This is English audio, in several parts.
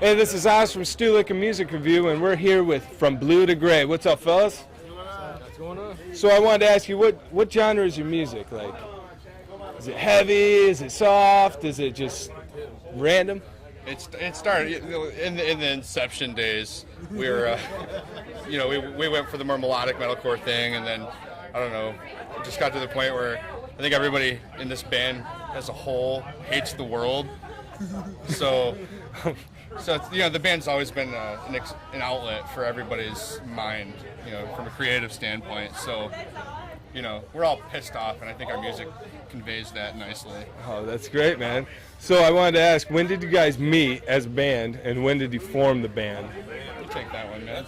Hey, this is Oz from Stulicker Music Review, and we're here with From Blue to Gray. What's up, fellas? What's going on? So I wanted to ask you, what genre is your music? Like, is it heavy? Is it soft? Is it just random? It started in the inception days. We were, we went for the more melodic metalcore thing, and then I don't know, it just got to the point where I think everybody in this band as a whole hates the world. So the band's always been an outlet for everybody's mind, from a creative standpoint. So, we're all pissed off, and I think our music conveys that nicely. Oh, that's great, man. So I wanted to ask, when did you guys meet as a band, and when did you form the band? You take that one, man.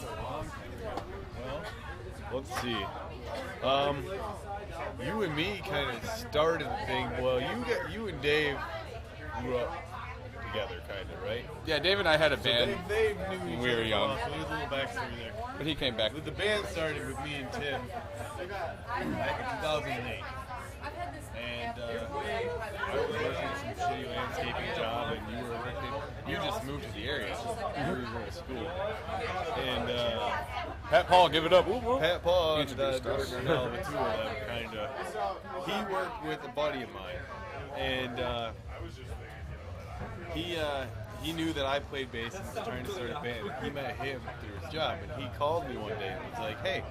Well, let's see. You and me kind of started the thing. Well, you and Dave grew up together, kind of, right? Yeah, Dave and I had a band They knew when each we were other young, well, so there's a little backstory there. but he came back. The band started with me and Tim back in 2008. And I was working some shitty landscaping job, and you just moved to the area. You were going to school. And Pat Paul, give it up. Woo, woo. Pat Paul and Introduced us. Jordan Arnell, the two of them, kind of. He worked with a buddy of mine, and he knew that I played bass and was trying to start a band. He met him through his job, and he called me one day and was like, "Hey,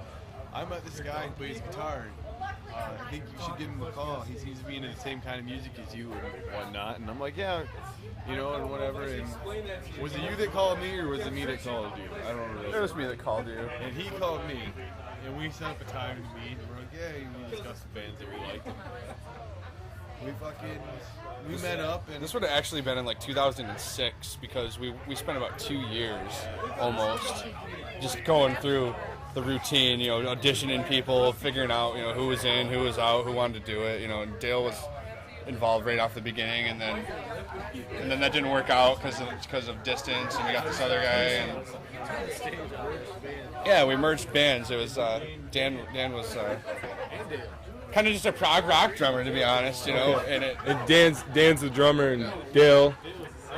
I met this guy who plays guitar, and I think you should give him a call. He seems to be into the same kind of music as you and whatnot." And I'm like, "Yeah, and whatever." And was it you that called me, or was it me that called you? I don't really. It was me that called you. And he called me, and we set up a time to meet, and we're like, "Yeah," we discussed the bands that we liked. And we met up, and This would have actually been in like 2006 because we spent about 2 years almost just going through the routine, auditioning people, figuring out, who was in, who was out, who wanted to do it, and Dale was involved right off the beginning, and then that didn't work out because of distance, and we got this other guy, and yeah, we merged bands. It was Dan was kind of just a prog rock drummer, to be honest, and Dan's the drummer, and Dale's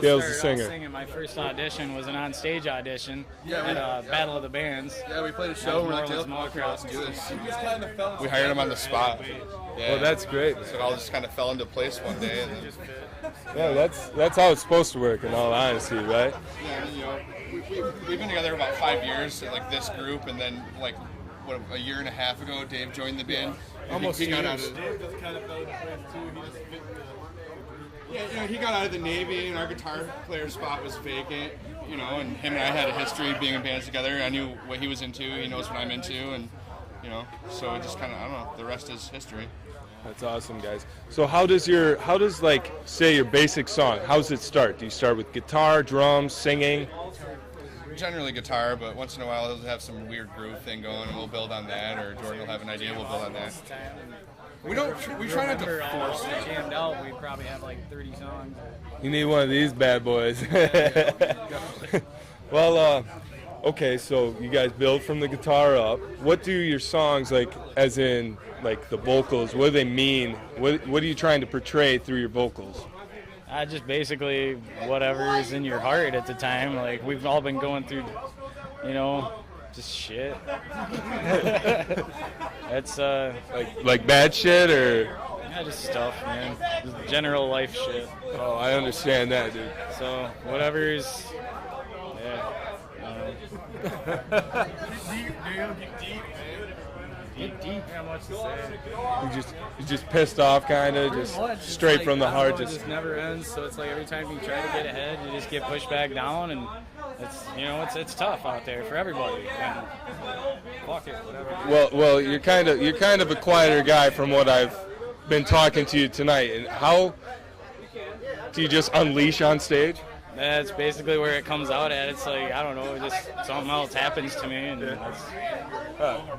the singer. Singing. My first audition was an on-stage audition Yeah, at Battle of the Bands. yeah, we played a show, and we're like, Marlins let's Motocross. do this. We hired him on the spot. Yeah. Well, that's great. So it all just kind of fell into place one day, and then, Yeah, that's how it's supposed to work, in all honesty, right? yeah, we've been together about 5 years, like this group, and then like a year and a half ago, Dave joined the band. Almost he got 2 out years. of Dave just kind of fell into place too. He just fit he got out of the Navy, and our guitar player spot was vacant. And him and I had a history of being in bands together. I knew what he was into. He knows what I'm into, and so it just kind of, I don't know. The rest is history. That's awesome, guys. So how does like, say, your basic song, how does it start? Do you start with guitar, drums, singing? Generally guitar, but once in a while he'll have some weird groove thing going, and we'll build on that. Or Jordan will have an idea, we'll build on that. We try not to force We it. jammed out. We probably have like 30 songs. You need one of these bad boys. Well, okay, so you guys build from the guitar up. What do your songs, like, as in, like, the vocals, what do they mean? What are you trying to portray through your vocals? Just basically whatever is in your heart at the time. Like, we've all been going through, just shit. It's Like bad shit, or? yeah, just stuff, man. Just general life shit. Oh, I understand that, dude. So whatever's, yeah. Get deep. Not much to say. You're just pissed off, kind of, just straight from the heart. It just never ends. So it's like every time you try to get ahead, you just get pushed back down, and it's tough out there for everybody. And fuck it, whatever. Well, you're kind of a quieter guy from what I've been talking to you tonight. And how do you just unleash on stage? That's basically where it comes out at. It's like, I don't know, just something else happens to me, and that's,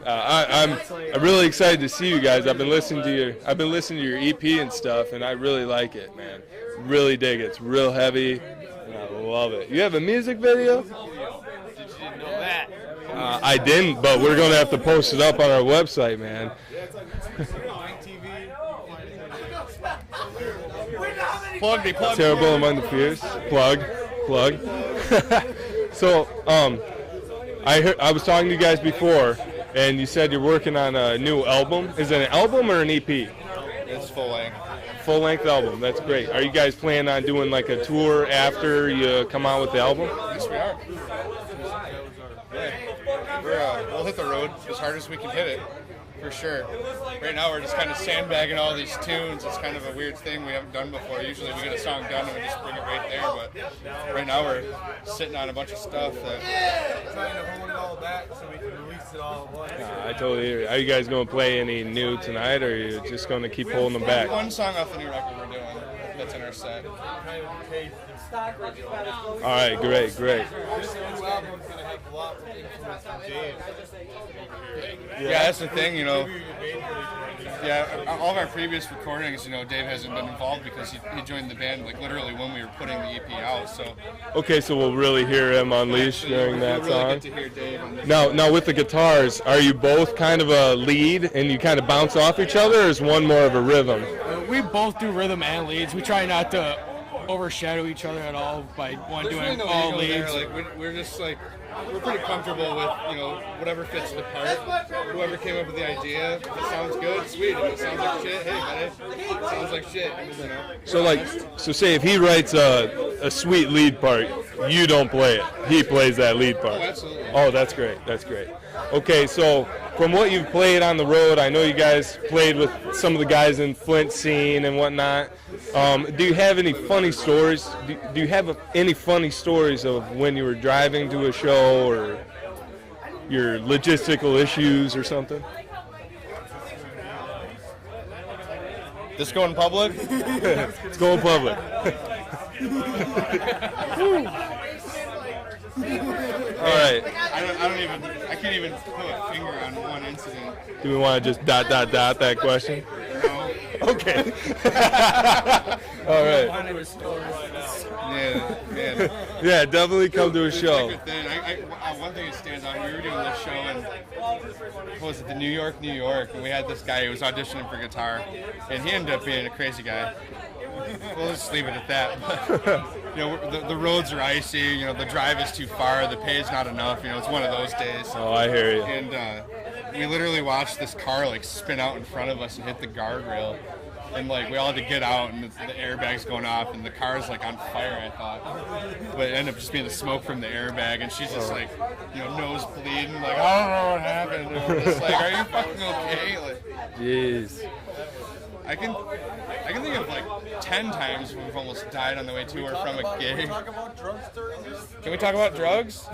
I'm really excited to see you guys. I've been listening to your EP and stuff, and I really like it, man. Really dig it. It's real heavy, and I love it. You have a music video? Did you know that? I didn't, but we're gonna have to post it up on our website, man. Plug. Terrible Among the Fierce. Plug. So, I was talking to you guys before, and you said you're working on a new album. Is it an album or an EP? It's full length. Full-length album. That's great. Are you guys planning on doing like a tour after you come out with the album? Yes, we are. We'll hit the road as hard as we can hit it, for sure. Right now we're just kind of sandbagging all these tunes. It's kind of a weird thing we haven't done before. Usually we get a song done and we just bring it right there, but right now we're sitting on a bunch of stuff that... Trying to hold it all back so we can release it all at once. I totally hear you. Are you guys going to play any new tonight, or are you just going to keep holding them back? One song off the new record we're doing that's in our set. All right, great. This new album's going to have a lot of influence from Dave. Yeah, that's the thing, you know. Yeah, all of our previous recordings, you know, Dave hasn't been involved because he joined the band like literally when we were putting the EP out. So Okay, so we'll really hear him unleash during that really song. get to hear Dave on this. Now with the guitars, are you both kind of a lead and you kind of bounce off each other, or is one more of a rhythm? We both do rhythm and leads. We try not to overshadow each other at all by one There's really doing no all ego leads. there. Like we're just like we're pretty comfortable with, you know, whatever fits the part. Whoever came up with the idea, if it sounds good, sweet. If it sounds like shit, hey buddy, it sounds like shit. You know? So say if he writes a sweet lead part, you don't play it. He plays that lead part. Oh, absolutely. Oh, that's great. That's great. Okay, so from what you've played on the road, I know you guys played with some of the guys in Flint scene and whatnot. Do you have any funny stories? Do you have any funny stories of when you were driving to a show or your logistical issues or something? This going public? It's going public. All right. I can't even put a finger on one incident. Do we want to just dot that question? No. Okay. All right. Yeah, man. Yeah, definitely come to a show. One thing that stands out, we were doing this show in, what was it, New York, and we had this guy who was auditioning for guitar, and he ended up being a crazy guy. We'll just leave it at that. But, you know, the roads are icy, you know, the drive is too far, the pay's not enough, you know, it's one of those days. Oh, I hear you. And we literally watched this car, like, spin out in front of us and hit the guardrail. And, like, we all had to get out, and the airbag's going off, and the car's, like, on fire, I thought. But it ended up just being the smoke from the airbag, and she's just, like, you know, nose bleeding, like, I don't know what happened. And we're just like, are you fucking okay? Like, Jeez. I can think of, like, 10 times we've almost died on the way to or from a gig. Can we talk about drugs?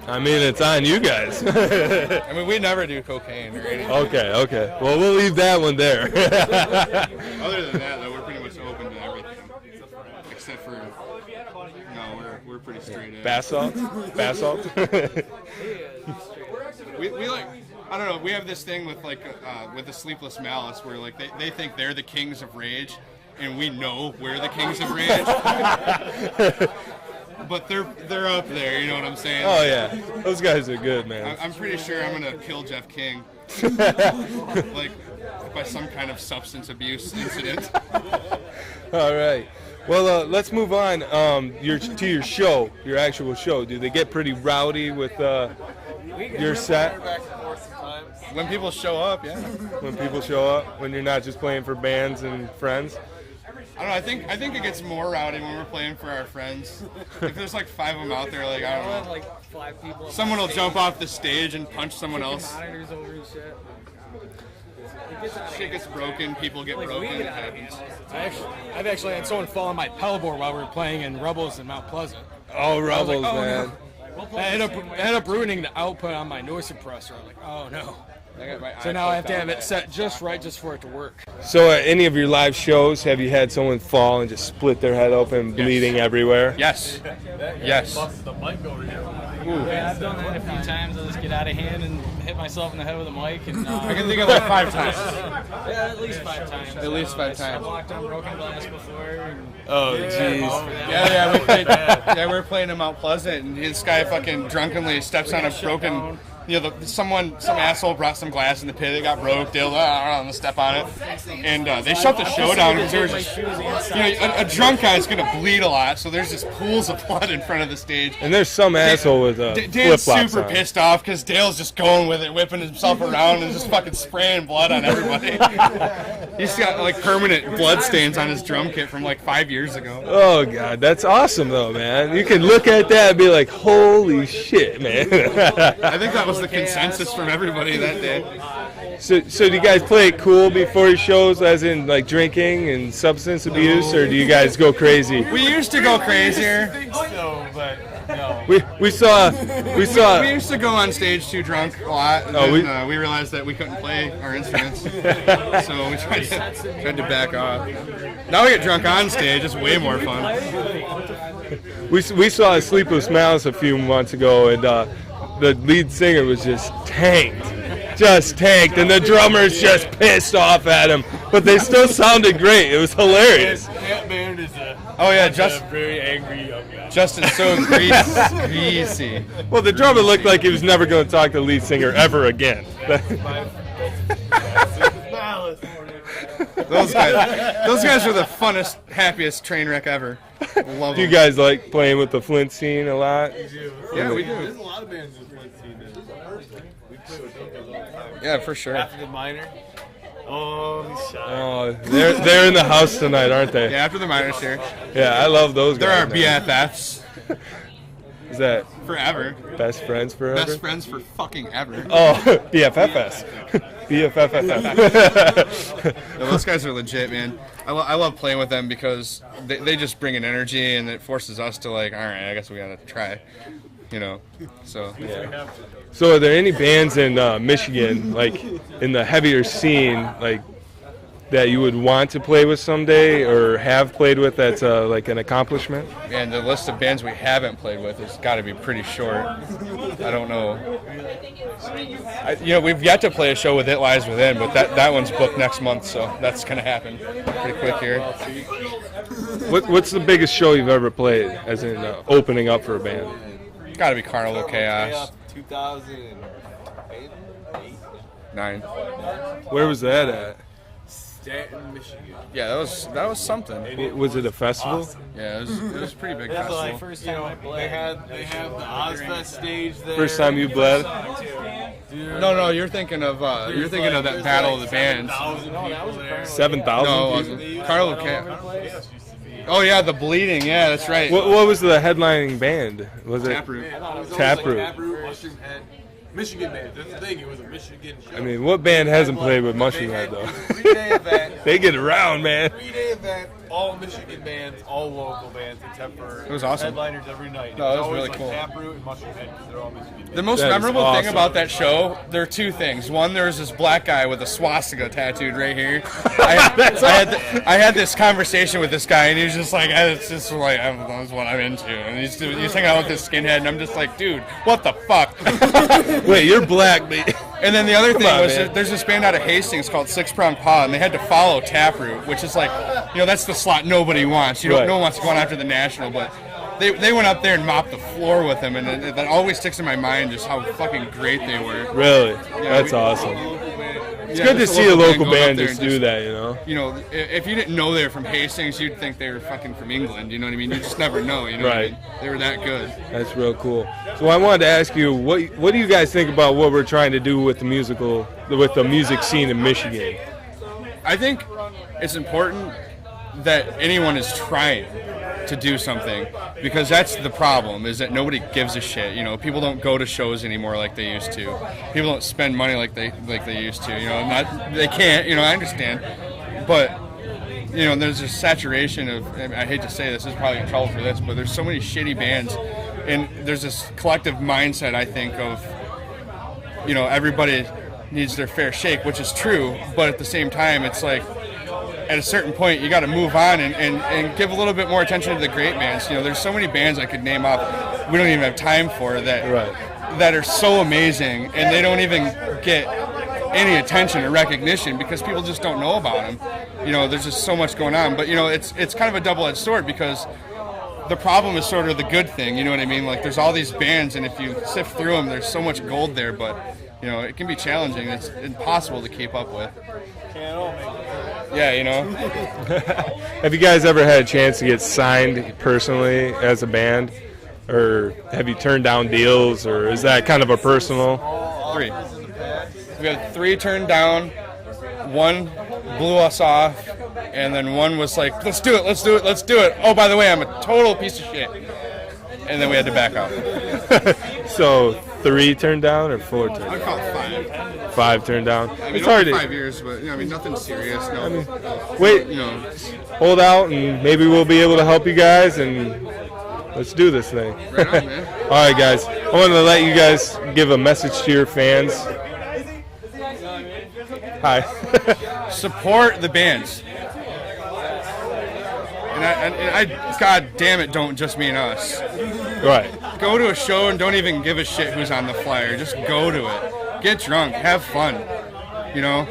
I mean, it's on you guys. I mean, we never do cocaine or anything. Okay. Well, we'll leave that one there. Other than that, though, we're pretty much open to everything. Except for, no, we're pretty straight edge. Bath salt? We like, I don't know, we have this thing with, like, with the Sleepless Malice where, like, they think they're the kings of rage, and we know we're the kings of rage. But they're up there, you know what I'm saying? Oh, yeah. Those guys are good, man. I'm pretty sure I'm going to kill Jeff King. Like, by some kind of substance abuse incident. All right. Well, let's move on to your show, your actual show. Do they get pretty rowdy with your set? When people show up, yeah. When people show up, when you're not just playing for bands and friends? I don't know, I think it gets more rowdy when we're playing for our friends. If there's like 5 of them out there, like, I don't know. Like 5 people. Someone will jump off the stage and punch someone else. Monitors over and shit. Shit gets broken, people get broken, it happens. I've actually had someone fall on my pedal board while we were playing in Rebels in Mount Pleasant. Oh, Rebels, like, oh, man. No. I ended up ruining the output on my noise suppressor. I'm like, oh no. So now I have to have it set just right just for it to work. So at any of your live shows, have you had someone fall and just split their head open, bleeding everywhere? Yes. Yes. Yeah, I've done that a few times. I just get out of hand and hit myself in the head with a mic. And I can think of like 5 times. Yeah, at least 5 times. At least 5 times. I've walked on broken glass before. And Oh, jeez. Yeah, we were playing in Mount Pleasant, and this guy fucking drunkenly steps on a broken some asshole brought some glass in the pit. It got broke. Dale, I'm gonna step on it, and they shut the show down because there was just, a drunk guy's gonna bleed a lot, so there's just pools of blood in front of the stage. And there's some asshole with Dan's flip-flops super on. pissed off because Dale's just going with it, whipping himself around and just fucking spraying blood on everybody. He's got like permanent blood stains on his drum kit from like 5 years ago. Oh God, that's awesome though, man. You can look at that and be like, holy shit, man. I think that was the consensus from everybody that day. So do you guys play it cool before your shows, as in like drinking and substance abuse, or do you guys go crazy? We used to go crazier. I think so, but no. We saw. We used to go on stage too drunk a lot, and then, we realized that we couldn't play our instruments, so we tried to back off. Now we get drunk on stage; it's way more fun. We saw a Sleepless Mouse a few months ago, and the lead singer was just tanked, and the drummers just pissed off at him, but they still sounded great. It was hilarious. That band is a very angry young guy. Justin's so greasy. Well, the drummer looked like he was never going to talk to the lead singer ever again. Those guys are the funnest, happiest train wreck ever. Love Do you them. guys like playing with the Flint scene a lot? Yeah, we do. There's a lot of bands in Flint scene that we play with those all the time. Yeah, for sure. After the minor. Oh, he's shy. Oh, they're in the house tonight, aren't they? Yeah, after the minors here. Yeah, I love those They're guys. our man. BFFs Is that forever. best friends forever? Best friends for fucking ever. Oh, BFFS. BFFS. No, those guys are legit, man. I love playing with them because they just bring an energy, and it forces us to like, all right, I guess we gotta try, So Yeah. So are there any bands in Michigan, like in the heavier scene, like that you would want to play with someday or have played with that's like an accomplishment? And the list of bands we haven't played with has got to be pretty short. I don't know. We've yet to play a show with It Lies Within, but that one's booked next month, so that's going to happen pretty quick here. What's the biggest show you've ever played, as in opening up for a band? Got to be Carnival Chaos. 2008? 9. Where was that at? Stanton, Michigan. Yeah, that was something. Was it a festival? Yeah, it was a pretty big That's festival. like first time I played. They have the Ozfest stage there. First time you bled? No, you're thinking of that Battle of the Bands. 7,000 No, it people? wasn't. Carnival Chaos. Oh yeah, the Bleeding. Yeah, that's right. What was the headlining band? Was it Taproot. Taproot? Taproot, Mushroom Head. Michigan band. That's the thing. It was a Michigan show. I mean, what band hasn't played with Mushroom Head, though? 3-day event. They get around, man. 3-day event. All Michigan bands, all local bands, except for It was awesome. headliners every night. No, it was always really like cool. Taproot and Mushroom Head because they're all Michigan bands. The most That is memorable awesome. thing about that show, there are two things. One, there was this black guy with a swastika tattooed right here. I had this conversation with this guy, and he was just like, "It's just like that's what I'm into." And he's hanging out with this skinhead, and I'm just like, "Dude, what the fuck?" Wait, you're black, man. And then the other thing on, was man. there's this band out of Hastings called Six Prong Paw, and they had to follow Taproot, which is like, that's the slot nobody wants. Right. No one wants to go on after the National, but they went up there and mopped the floor with them, and that always sticks in my mind just how fucking great they were. Really? That's awesome. It's good to see a local band just do that, If you didn't know they were from Hastings, you'd think they were fucking from England. You know what I mean? You just never know. You know Right. what I mean? They were that good. That's real cool. So I wanted to ask you, what do you guys think about what we're trying to do with the music scene in Michigan? I think it's important that anyone is trying to do something, because that's the problem, is that nobody gives a shit. People don't go to shows anymore like they used to. People don't spend money like they used to. They can't. I understand, but there's a saturation of. I hate to say this is probably in trouble for this, but there's so many shitty bands, and there's this collective mindset, I think, of everybody needs their fair shake, which is true, but at the same time, it's like, at a certain point, you got to move on and give a little bit more attention to the great bands. There's so many bands I could name off we don't even have time for that are so amazing, and they don't even get any attention or recognition because people just don't know about them. There's just so much going on. But it's kind of a double-edged sword, because the problem is sort of the good thing, you know what I mean? Like, there's all these bands, and if you sift through them, there's so much gold there, but, you know, it can be challenging. It's impossible to keep up with. Yeah, you know. Have you guys ever had a chance to get signed personally as a band? Or have you turned down deals, or is that kind of a personal? 3. We had 3 turned down. 1 blew us off, and then 1 was like, let's do it, let's do it, let's do it. Oh, by the way, I'm a total piece of shit. And then we had to back out. So 3 turned down or 4 turned down? I'd call it 5. 5 turned down. I mean, it's hard to 5 years, but, you know, I mean, nothing serious. No, I mean, wait, you know, hold out, and maybe we'll be able to help you guys, and let's do this thing. right on, man. All right, guys. I wanted to let you guys give a message to your fans. Hi. Support the bands. And I, God damn it, don't just mean us. Right. Go to a show and don't even give a shit who's on the flyer. Just go to it. Get drunk. Have fun. You know?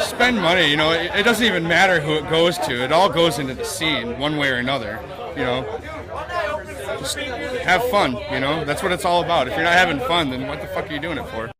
Spend money. You know, it doesn't even matter who it goes to. It all goes into the scene one way or another. You know? Just have fun. You know? That's what it's all about. If you're not having fun, then what the fuck are you doing it for?